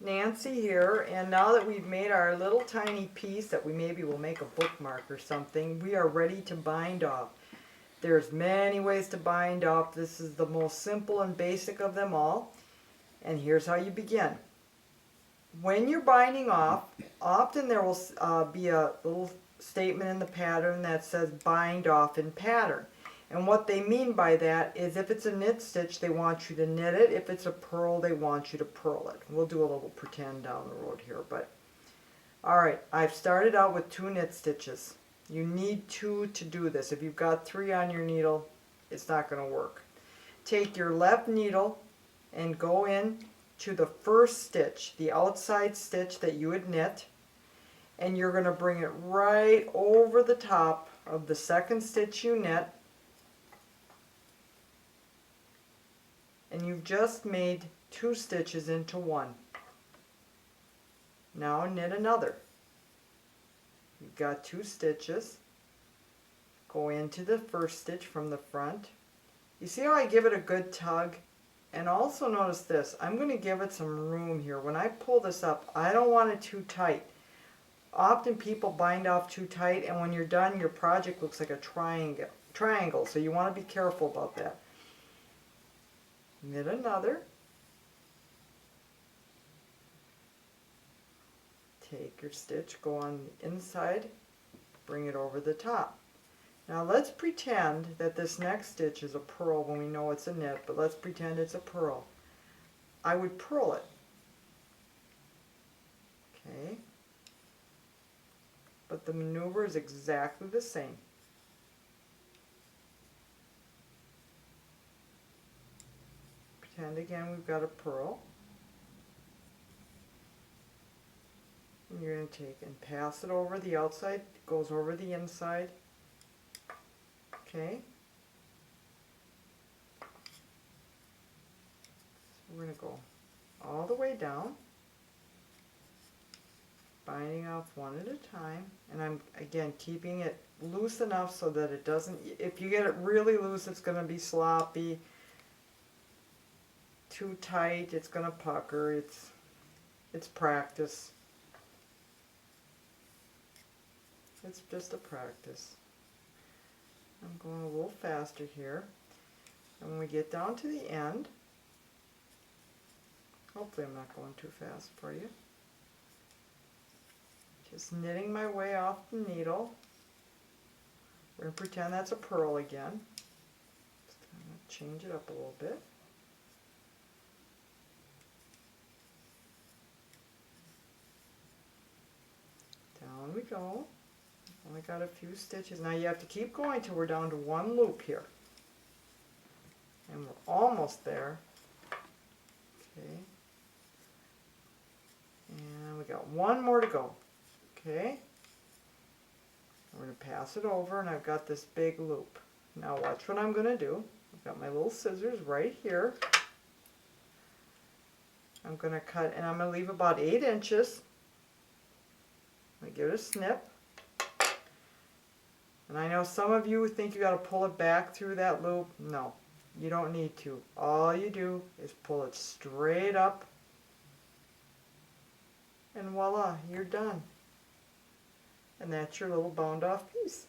Nancy here, and now that we've made our little tiny piece that we maybe will make a bookmark or something, we are ready to bind off. There's many ways to bind off. This is the most simple and basic of them all, and here's how you begin. When you're binding off, often there will be a little statement in the pattern that says bind off in pattern. And what they mean by that is if it's a knit stitch, they want you to knit it. If it's a purl, they want you to purl it. We'll do a little pretend down the road here. But alright, I've started out with 2 knit stitches. You need 2 to do this. If you've got 3 on your needle, it's not going to work. Take your left needle and go in to the first stitch, the outside stitch that you had knit, and you're going to bring it right over the top of the second stitch you knit. And you've just made 2 stitches into 1. Now knit another. You've got 2 stitches. Go into the first stitch from the front. You see how I give it a good tug? And also notice this, I'm going to give it some room here. When I pull this up, I don't want it too tight. Often people bind off too tight, and when you're done, your project looks like a triangle, so you want to be careful about that. Knit another. Take your stitch, go on the inside, bring it over the top. Now let's pretend that this next stitch is a purl when we know it's a knit, but let's pretend it's a purl. I would purl it. Okay. But the maneuver is exactly the same. Pretend again we've got a purl. And you're going to take and pass it over the outside, it goes over the inside. Okay. So we're going to go all the way down, binding off one at a time, and I'm again keeping it loose enough so that it doesn't, if you get it really loose, it's going to be sloppy. Too tight, it's going to pucker. It's practice. It's just a practice. I'm going a little faster here. And when we get down to the end, hopefully I'm not going too fast for you. Just knitting my way off the needle. We're going to pretend that's a purl again. Just kind of change it up a little bit. Down we go. Only got a few stitches. Now you have to keep going till we're down to 1 loop here. And we're almost there. Okay. And we got 1 more to go. Okay. We're going to pass it over, and I've got this big loop. Now watch what I'm going to do. I've got my little scissors right here. I'm going to cut, and I'm going to leave about 8 inches. I'm going to give it a snip. And I know some of you think you got to pull it back through that loop. No, you don't need to. All you do is pull it straight up, and voila, you're done. And that's your little bound off piece.